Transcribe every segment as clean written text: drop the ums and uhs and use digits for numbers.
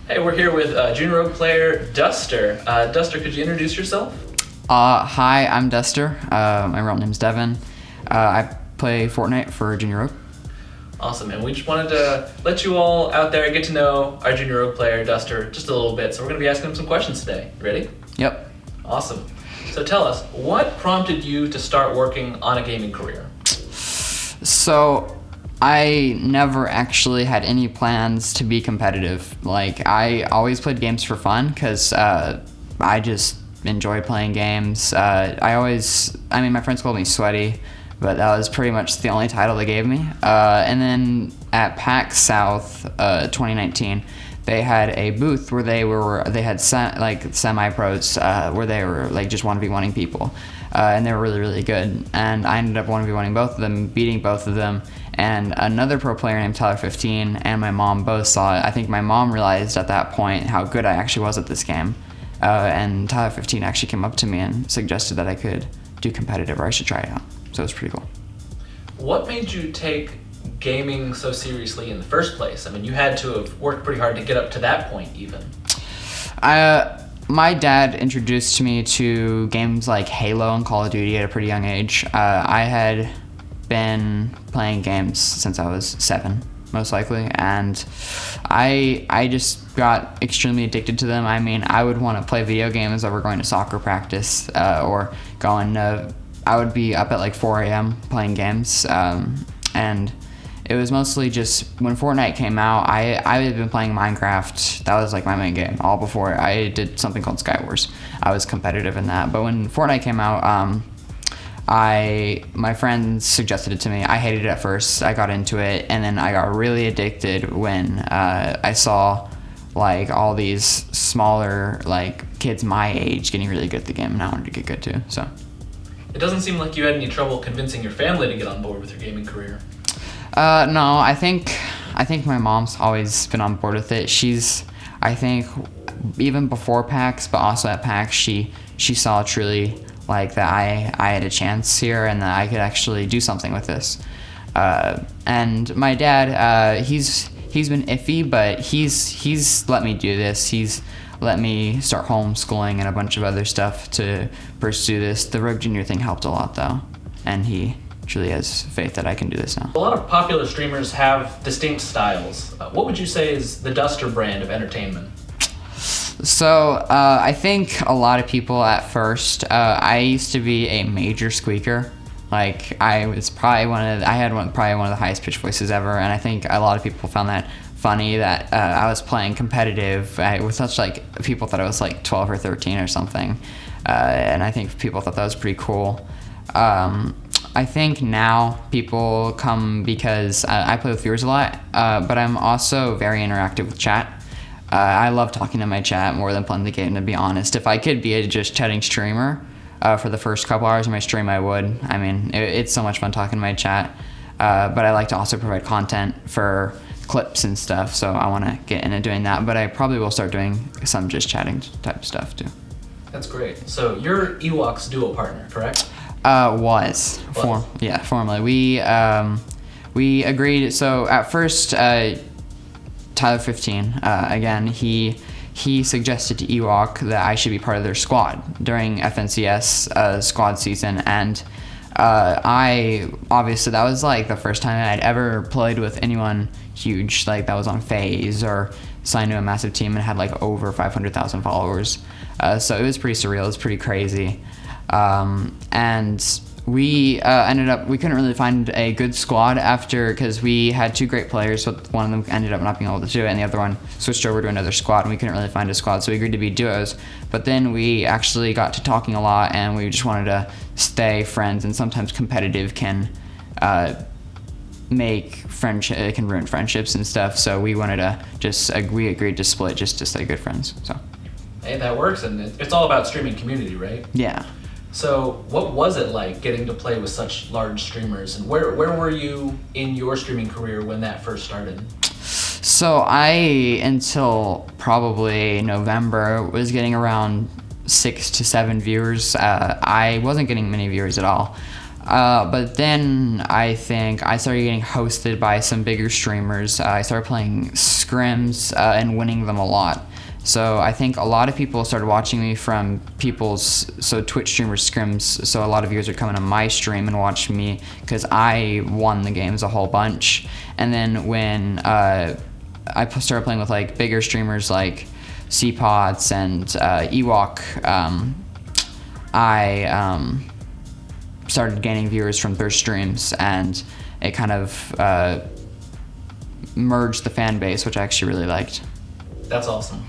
Hey, we're here with junior rogue player Duster. Duster, could you introduce yourself? Hi, I'm Duster. My real name's Devin. I play Fortnite for Junior Rogue. Awesome, and we just wanted to let you all out there get to know our junior rogue player Duster just a little bit. So we're going to be asking him some questions today. Ready? Yep. Awesome. So tell us, what prompted you to start working on a gaming career? So, I never actually had any plans to be competitive. Like, I always played games for fun because I just enjoy playing games. My friends called me Sweaty, but that was pretty much the only title they gave me. And then at PAX South 2019, they had a booth where they had semi-pros where they were like just 1v1ing people, and they were really, really good. And I ended up 1v1ing both of them, beating both of them. And another pro player named Tyler15 and my mom both saw it. I think my mom realized at that point how good I actually was at this game. And Tyler15 actually came up to me and suggested that I could do competitive or I should try it out. So it was pretty cool. What made you take gaming so seriously in the first place? I mean, you had to have worked pretty hard to get up to that point even. My dad introduced me to games like Halo and Call of Duty at a pretty young age. I had been playing games since I was 7, most likely, and I just got extremely addicted to them. I mean, I would want to play video games over going to soccer practice or I would be up at like 4 a.m. playing games, and it was mostly just when Fortnite came out, I had been playing Minecraft. That was like my main game all before. I did something called Skywars. I was competitive in that, but when Fortnite came out, my friends suggested it to me. I hated it at first. I got into it, and then I got really addicted when I saw like all these smaller like kids my age getting really good at the game, and I wanted to get good too. So it doesn't seem like you had any trouble convincing your family to get on board with your gaming career. No, I think my mom's always been on board with it. I think even before PAX, but also at PAX, she saw truly like that I had a chance here and that I could actually do something with this. And my dad, he's been iffy, but he's let me do this. He's let me start homeschooling and a bunch of other stuff to pursue this. The Rogue Junior thing helped a lot though, and he truly has faith that I can do this now. A lot of popular streamers have distinct styles. What would you say is the Duster brand of entertainment? So I think a lot of people at first, I used to be a major squeaker. Like I was probably probably one of the highest pitched voices ever, and I think a lot of people found that funny that I was playing competitive with such like people thought I was like 12 or 13 or something, and I think people thought that was pretty cool. I think now people come because I play with viewers a lot, but I'm also very interactive with chat. I love talking to my chat more than playing the game, to be honest. If I could be a just chatting streamer for the first couple hours of my stream, I would. I mean, it's so much fun talking to my chat, but I like to also provide content for clips and stuff, so I want to get into doing that, but I probably will start doing some just chatting type stuff too. That's great. So you're Ewok's duo partner, correct? Formerly. We agreed. So at first, Tyler15, again, he suggested to Ewok that I should be part of their squad during FNCS squad season, and obviously that was like the first time I'd ever played with anyone huge, like that was on FaZe or signed to a massive team and had like over 500,000 followers. So it was pretty surreal. It was pretty crazy. And we we couldn't really find a good squad because we had 2 great players, but one of them ended up not being able to do it, and the other one switched over to another squad, and we couldn't really find a squad, so we agreed to be duos. But then we actually got to talking a lot, and we just wanted to stay friends, and sometimes competitive can it can ruin friendships and stuff, so we wanted to we agreed to split just to stay good friends. So hey, that works, and it's all about streaming community, right? Yeah. So what was it like getting to play with such large streamers, and where were you in your streaming career when that first started? So until probably November, was getting around 6 to 7 viewers. I wasn't getting many viewers at all. But then I think I started getting hosted by some bigger streamers. I started playing scrims and winning them a lot. So I think a lot of people started watching me from Twitch streamers scrims. So a lot of viewers would come into my stream and watch me because I won the games a whole bunch. And then when I started playing with like bigger streamers like CPOTS and Ewok, I started gaining viewers from their streams, and it kind of merged the fan base, which I actually really liked. That's awesome.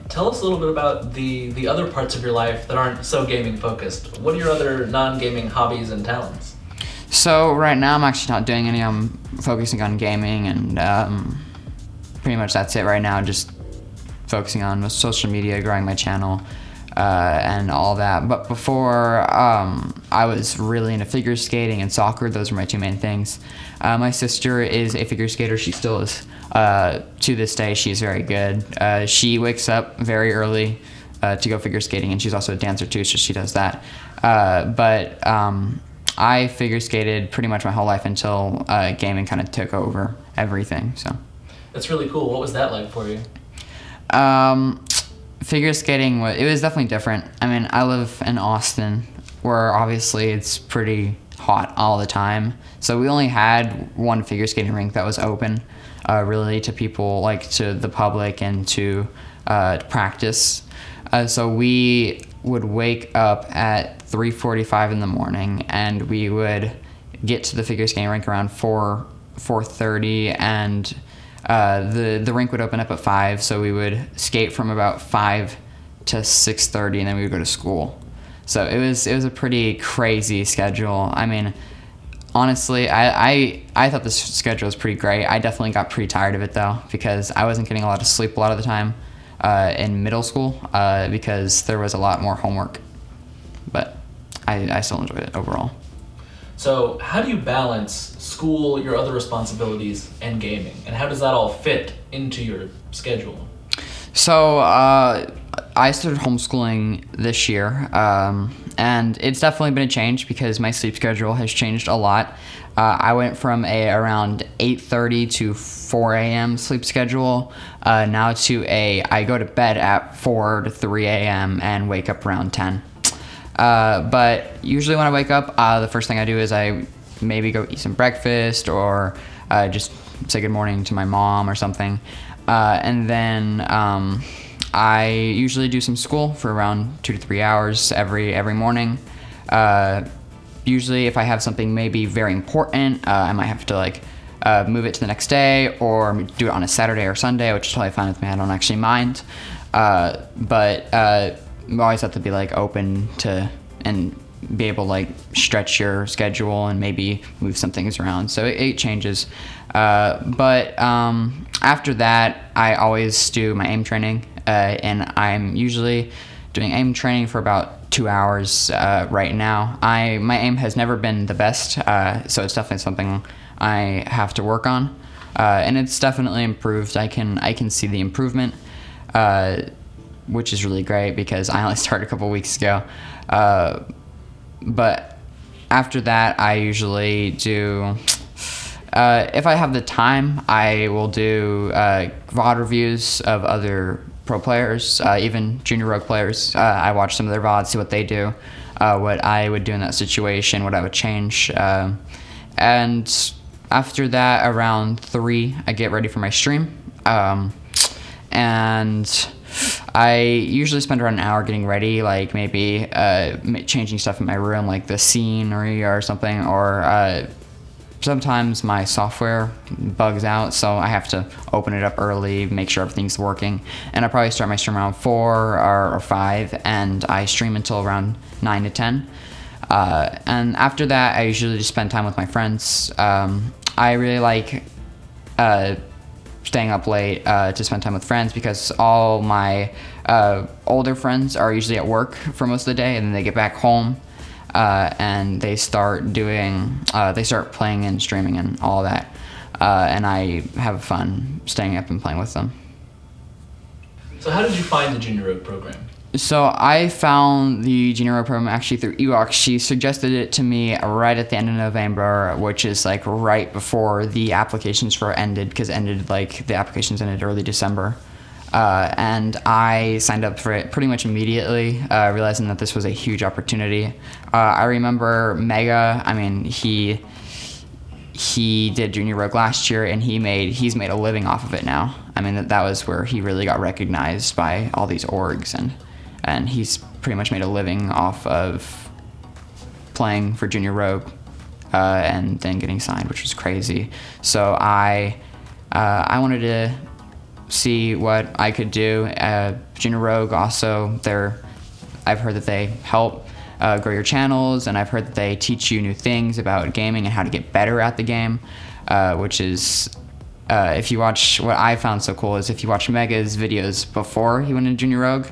Tell us a little bit about the other parts of your life that aren't so gaming focused. What are your other non-gaming hobbies and talents? So right now I'm actually not doing any. I'm focusing on gaming, and pretty much that's it right now. Just focusing on social media, growing my channel, and all that. But before, I was really into figure skating and soccer. Those were my two main things. My sister is a figure skater. She still is. To this day, she's very good. She wakes up very early to go figure skating, and she's also a dancer too, so she does that. But I figure skated pretty much my whole life until gaming kind of took over everything. So that's really cool. What was that like for you? Figure skating was definitely different. I mean, I live in Austin, where obviously it's pretty hot all the time. So we only had one figure skating rink that was open, really to people, like to the public and to practice. So we would wake up at 3:45 in the morning, and we would get to the figure skating rink around 4:30, and the rink would open up at 5, so we would skate from about 5 to 6:30, and then we would go to school. So it was a pretty crazy schedule. I mean, honestly, I thought this schedule was pretty great. I definitely got pretty tired of it though, because I wasn't getting a lot of sleep a lot of the time in middle school because there was a lot more homework. But I still enjoyed it overall. So how do you balance school, your other responsibilities, and gaming? And how does that all fit into your schedule? So I started homeschooling this year, and it's definitely been a change because my sleep schedule has changed a lot. I went from around 8:30 to 4 a.m. sleep schedule now to I go to bed at 4 to 3 a.m. and wake up around 10. But usually when I wake up, the first thing I do is I maybe go eat some breakfast or just say good morning to my mom or something. And then I usually do some school for around 2 to 3 hours every morning. Usually if I have something maybe very important, I might have to move it to the next day or do it on a Saturday or Sunday, which is totally fine with me. I don't actually mind. But you always have to be open to and be able to stretch your schedule and maybe move some things around. So it changes. But after that, I always do my aim training, and I'm usually doing aim training for about 2 hours right now. My aim has never been the best, so it's definitely something I have to work on, and it's definitely improved. I can see the improvement, which is really great because I only started a couple weeks ago. But after that, I usually do, if I have the time, I will do VOD reviews of other pro players, even junior rogue players. I watch some of their VODs, see what they do, what I would do in that situation, what I would change. And after that, around 3, I get ready for my stream. And I usually spend around an hour getting ready, maybe changing stuff in my room, like the scenery or something, or sometimes my software bugs out, so I have to open it up early, make sure everything's working. And I probably start my stream around 4 or 5, and I stream until around 9 to 10. And after that, I usually just spend time with my friends. I really like staying up late to spend time with friends because all my older friends are usually at work for most of the day, and then they get back home and they start playing and streaming and all that, and I have fun staying up and playing with them. So how did you find the Junior Rogue program? So I found the Junior Rogue program actually through Ewok. She suggested it to me right at the end of November, which is like right before the applications for ended, because the applications ended early December. And I signed up for it pretty much immediately, realizing that this was a huge opportunity. I remember Mega. I mean, he did Junior Rogue last year, and he's made a living off of it now. I mean, that was where he really got recognized by all these orgs, and he's pretty much made a living off of playing for Junior Rogue, and then getting signed, which was crazy. So I wanted to see what I could do. Junior Rogue also, I've heard that they help grow your channels, and I've heard that they teach you new things about gaming and how to get better at the game, which is, if you watch, what I found so cool is if you watch Mega's videos before he went into Junior Rogue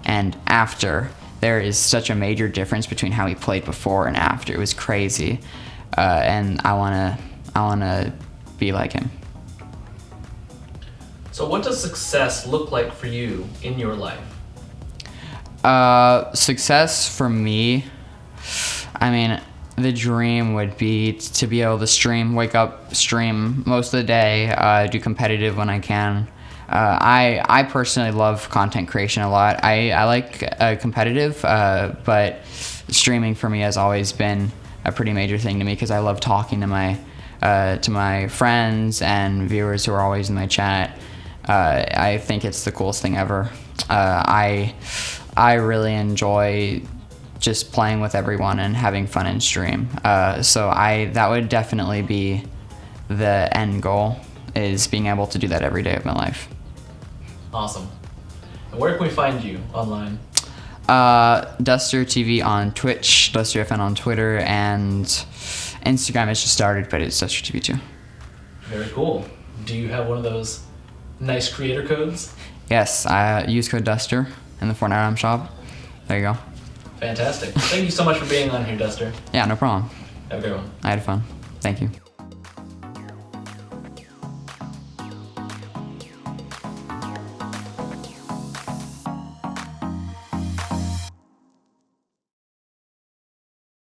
and after, there is such a major difference between how he played before and after. It was crazy, and I wanna be like him. So what does success look like for you in your life? Success for me, I mean, the dream would be to be able to wake up, stream most of the day, do competitive when I can. I personally love content creation a lot. I like competitive, but streaming for me has always been a pretty major thing to me, because I love talking to my friends and viewers who are always in my chat. I think it's the coolest thing ever. I really enjoy just playing with everyone and having fun in stream. So that would definitely be the end goal, is being able to do that every day of my life. Awesome. And where can we find you online? Duster TV on Twitch, Duster FN on Twitter, and Instagram has just started, but it's Duster TV too. Very cool. Do you have one of those nice creator codes? Yes, I use code Duster in the Fortnite item shop. There you go. Fantastic. Thank you so much for being on here, Duster. Yeah, no problem. Have a good one. I had fun. Thank you.